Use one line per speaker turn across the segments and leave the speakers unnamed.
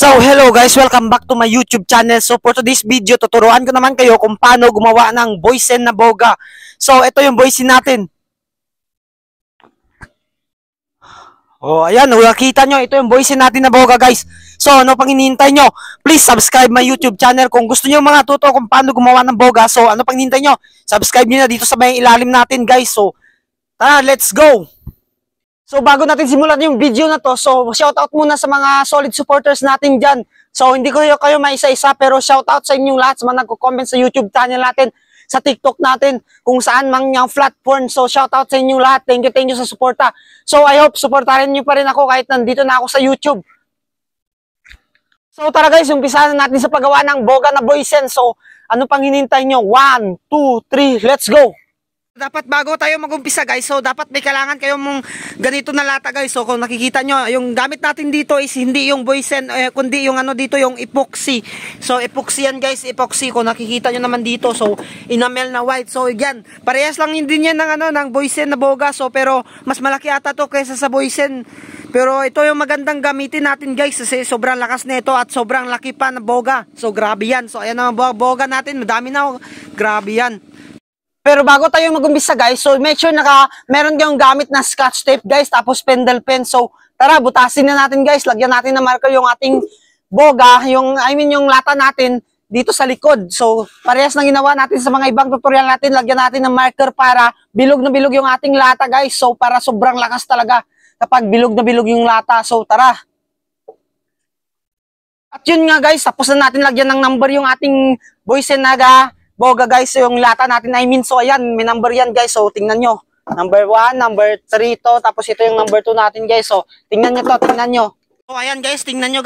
So, hello guys, welcome back to my YouTube channel. So, for today's video, tuturuan ko naman kayo kung paano gumawa ng boysen na boga. So, ito yung boysen natin. Oh, ayan, nakita nyo, ito yung boysen natin na boga guys. So, ano pang hinihintay nyo? Please subscribe my YouTube channel kung gusto nyo mga tuto kung paano gumawa ng boga. So, ano pang hinihintay nyo? Subscribe nyo na dito sa may ilalim natin guys. So, tara, let's go! So, bago natin simulan yung video na to, so, shoutout muna sa mga solid supporters natin dyan. So, hindi ko kayo maisa-isa, pero shoutout sa inyong lahat sa mga nagko-comment sa YouTube channel natin, sa TikTok natin, kung saan mang yung platform. So, shoutout sa inyong lahat. Thank you sa suporta. So, I hope supportahan nyo pa rin ako kahit nandito na ako sa YouTube. So, tara guys, umpisahan natin sa paggawa ng boga na boysen. So, ano pang hinintay nyo? 1, 2, 3, let's go! Dapat bago tayo mag-umpisa guys, so dapat may kailangan kayong mong ganito na lata guys. So kung nakikita nyo, yung gamit natin dito is hindi yung boysen, kundi yung ano dito, yung epoxy. So epoxy yan guys, epoxy. Kung nakikita nyo naman dito, so enamel na white. So yan, parehas lang din yan ng, ng boysen na boga. So pero mas malaki ata to kaysa sa boysen. Pero ito yung magandang gamitin natin guys, kasi sobrang lakas nito at sobrang laki pa na boga. So grabe yan. So ayan ang boga natin, madami na, grabe yan. Pero bago tayo mag-umpisa guys, so make sure meron kayong gamit na scotch tape guys, tapos pendle pen. So tara, butasin na natin guys, lagyan natin na marker yung ating boga, yung lata natin dito sa likod. So parehas na ginawa natin sa mga ibang tutorial natin, lagyan natin ng marker para bilog na bilog yung ating lata guys. So para sobrang lakas talaga kapag bilog na bilog yung lata. So tara. At yun nga guys, tapos na natin lagyan ng number yung ating boysen na boga guys, so yung lata natin, so ayan, may number yan guys, so tingnan nyo, number 1, number 3 to, tapos ito yung number 2 natin guys, so tingnan nyo to, tingnan nyo. So ayan guys, tingnan nyo,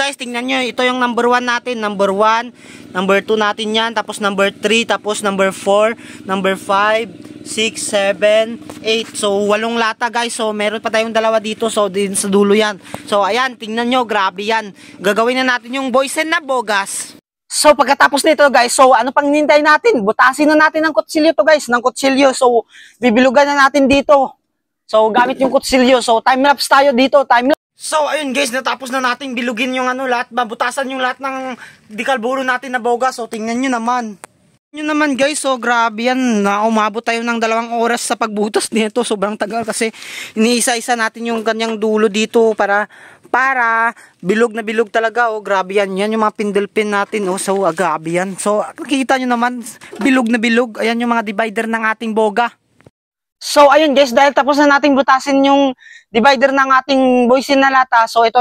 ito yung number 1 natin, number 1, number 2 natin yan, tapos number 3, tapos number 4, number 5, 6, 7, 8, so 8 lata guys, so meron pa tayong dalawa dito, so din sa dulo yan. So ayan, tingnan nyo, grabe yan, gagawin na natin yung boysen na bogas. So pagkatapos nito guys, so ano pang hinintay natin? Butasin na natin ng kutsilyo to guys, ng kutsilyo. So bibilugan na natin dito. So gamit yung kutsilyo. So time lapse tayo dito, time lapse. So ayun guys, natapos na natin bilugin yung lahat, babutasan yung lahat ng dikalburo natin na boga. So tingnan nyo naman. Yun naman guys, so grabe yan, na umabot tayo ng 2 oras sa pagbutas nito. Sobrang tagal kasi iniisa-isa natin yung kanyang dulo dito para bilog na bilog talaga. Oh, grabe yan. Yan yung mga pendle pin natin. Oh, so grabe yan. So nakikita nyo naman, bilog na bilog. Ayan yung mga divider ng ating boga. So ayun guys, dahil tapos na nating butasin yung divider ng ating boysen na lata. So ito,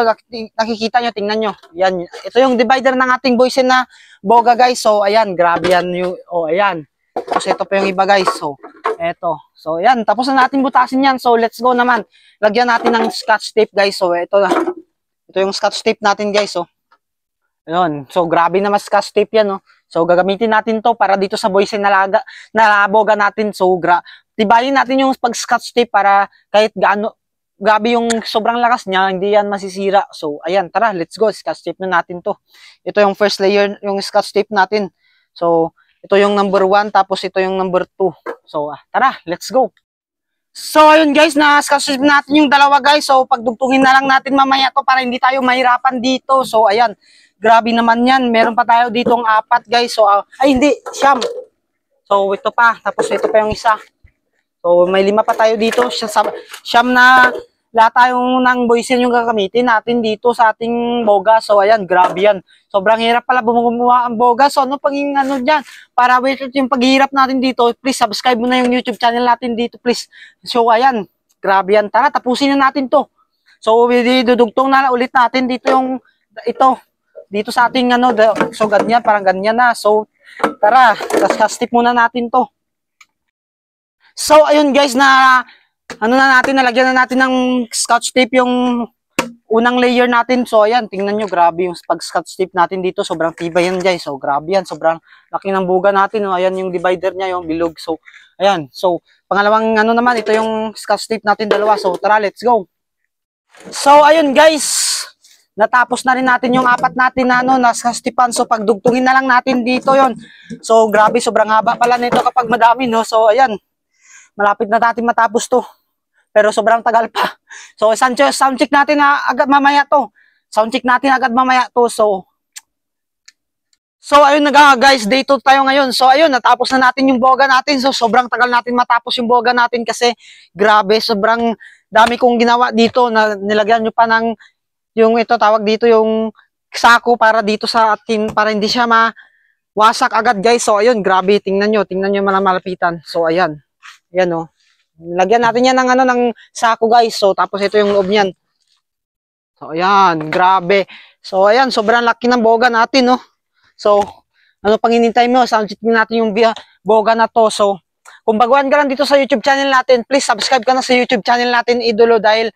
nakikita nyo, tingnan nyo. Yan, ito yung divider ng ating boysen na boga guys. So ayan, grabe yan. Oh, ayan. Tapos ito pa yung iba guys. So eto. So ayan, tapos na natin butasin yan. So let's go naman. Lagyan natin ng scotch tape guys. So ito na. Ito yung scotch tape natin guys. So ayun. So grabe naman scotch tape yan. Oh. So gagamitin natin to para dito sa boysen na boga natin. So tibayin natin yung pag-scotch tape para kahit gaano grabe yung sobrang lakas niya, hindi yan masisira. So ayan, tara, let's go. Scotch tape na natin to. Ito yung first layer, yung scotch tape natin. So ito yung number 1, tapos ito yung number 2. So tara, let's go. So ayun guys, na-scotch tape natin yung dalawa guys. So pagdugtungin na lang natin mamaya to para hindi tayo mahirapan dito. So ayan, grabe naman yan. Meron pa tayo ditong 4 guys. So ay hindi, 9. So ito pa, tapos ito pa yung isa. So may 5 pa tayo dito. 9 na lata yung ng boysen yung gagamitin natin dito sa ating boga. So ayan, grabe yan. Sobrang hirap pala bumubuha ang boga. So ano pang dyan? Para wait yung paghihirap natin dito, please subscribe mo na yung YouTube channel natin dito please. So ayan, grabe yan. Tara, tapusin na natin to. So dudugtong na ulit natin dito yung dito sa ating so ganyan, parang ganyan na. So tara, tip muna natin to. So ayun guys, nalagyan na natin ng scotch tape yung unang layer natin. So ayan, tingnan nyo, grabe yung pag-scotch tape natin dito. Sobrang tibay yan guys. So grabe yan, sobrang laki ng buga natin. Oh, ayan yung divider niya, yung bilog. So ayan, so pangalawang naman, ito yung scotch tape natin dalawa. So tara, let's go. So ayun guys, natapos na rin natin yung 4 natin na scotch tapean. So pagdugtungin na lang natin dito yon. So grabe, sobrang haba pala nito kapag madami, no. So ayan, malapit na natin matapos to. Pero sobrang tagal pa. So sound check natin na agad mamaya to. sound check natin agad mamaya to. So ayun na nga guys, day 2 tayo ngayon. So ayun, natapos na natin yung boga natin. So sobrang tagal natin matapos yung boga natin kasi grabe, sobrang dami kong ginawa dito na nilagyan nyo pa ng yung ito tawag dito yung sako para dito sa atin para hindi siya mawasak agad guys. So ayun, grabe, tingnan nyo malapitan. So ayan. Ayan oh. Lagyan natin yan ng ng sako guys. So tapos ito yung loob niyan. So ayan, grabe. So ayan, sobrang laki ng boga natin no. So ano pang hinintay mo? Sound check natin yung boga na to. So kung baguhan ka lang dito sa YouTube channel natin, please subscribe ka na sa YouTube channel natin, Idolo, dahil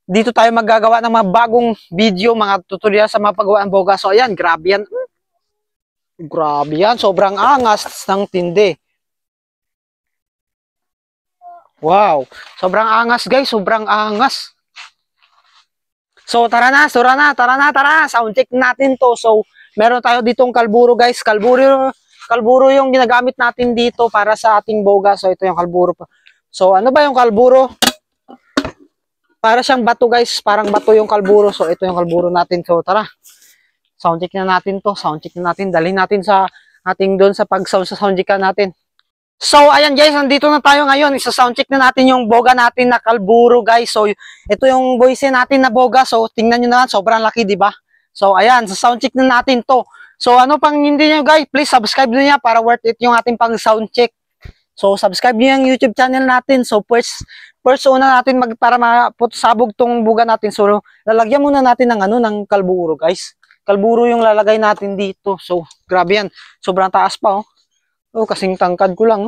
dito tayo maggagawa ng mga bagong video, mga tutorial sa mga paggawa ng boga. So ayan, grabe yan. Grabe yan, sobrang angas ng tindi. Wow, sobrang angas guys, sobrang angas. So tara na, sound check natin to. So meron tayo ditong kalburo guys, kalburo yung ginagamit natin dito para sa ating boga. So ito yung kalburo. So ano ba yung kalburo? Para siyang bato guys, parang bato yung kalburo. So ito yung kalburo natin. So tara, sound check na natin to, dalhin natin sa ating doon sa sound check natin. So ayan guys, nandito na tayo ngayon. Isa-sound check na natin yung boga natin na kalburo guys. So ito yung voice natin na boga. So tingnan nyo naman, sobrang laki, di ba? So ayan, sa sound check na natin to. So ano pang hindi nyo guys, please subscribe nyo niya para worth it yung ating pang sound check. So subscribe nyo yung YouTube channel natin. So first una natin para mapusabog tong boga natin. So lalagyan muna natin ng ng kalburo guys. Kalburo yung lalagay natin dito. So grabe yan, sobrang taas pa oh. Oh, kasing tangkad ko lang.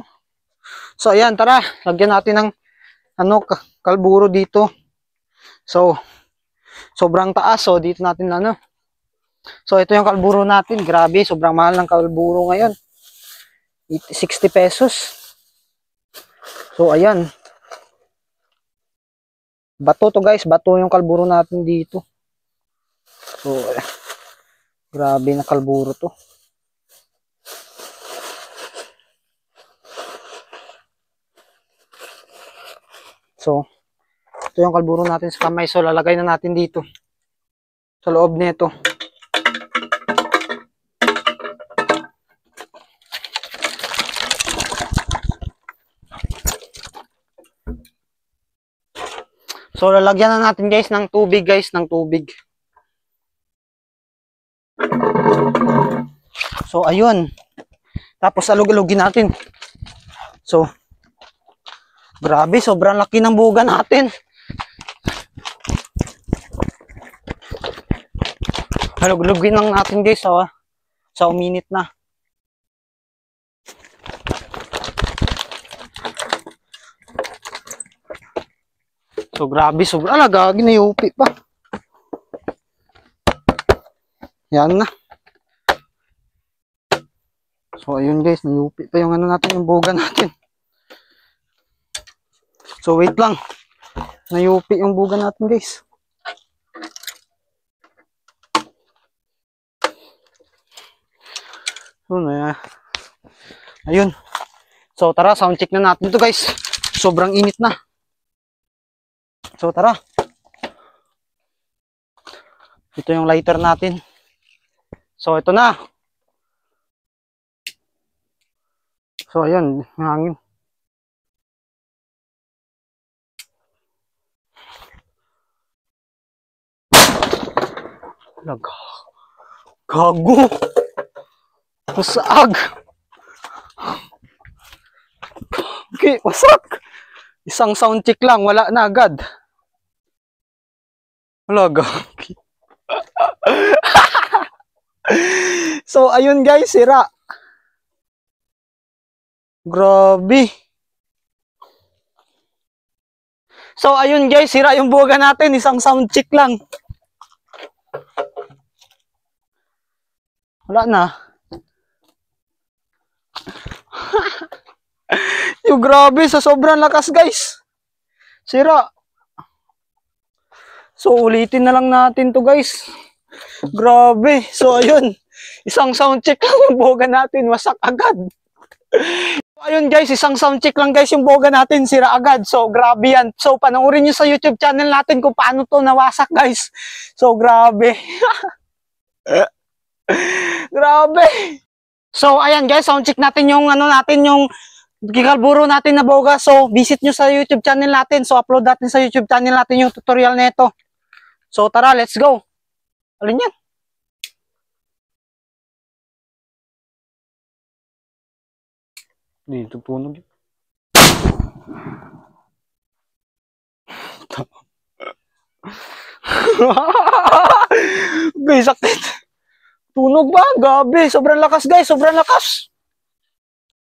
So, ayan, tara. Lagyan natin ng kalburo dito. So, sobrang taas. So, dito natin So, ito yung kalburo natin. Grabe, sobrang mahal ng kalburo ngayon. 60 pesos. So, ayan. Bato to guys. Bato yung kalburo natin dito. So, grabe na kalburo to. So, ito yung kalburo natin sa kamay. So, lalagay na natin dito. Sa loob nito. So, lalagyan na natin guys ng tubig ng tubig. So, ayun. Tapos, alug-alugin natin. So, grabe, sobrang laki ng boga natin. Halug-lugin lang natin guys sa uminit na. So grabe, sobrang alagagi na yupi pa. Yan na. So ayun guys, nayupi pa yung natin, yung boga natin. So wait lang. Nayupi yung buga natin guys. So ayun. So tara, sound check na natin to guys. Sobrang init na. So tara. Ito yung lighter natin. So ito na. So ayun, hangin. Gago. Wasak. Okay, wasak. Isang sound check lang, wala na agad. Wala, gagi. So, ayun guys, sira. Grabe. So, ayun guys, sira yung boga natin. Isang sound check lang. Wala na. Yung grabe, sa sobrang lakas guys. Sira. So, ulitin na lang natin to guys. Grabe. So, ayun. Isang sound check lang yung boga natin. Wasak agad. Ayun guys, isang sound check lang guys, yung boga natin sira agad. So grabe yan. So panoorin nyo sa YouTube channel natin kung paano to nawasak guys. So grabe. Grabe. So ayan guys, sound check natin yung ano natin, yung gigalburo natin na boga. So visit nyo sa YouTube channel natin. So upload natin sa YouTube channel natin yung tutorial nito. So tara, let's go. Alin yan? Dito tunog. Guys, sakit. Tunog ba? Gabi. Sobrang lakas guys. Sobrang lakas.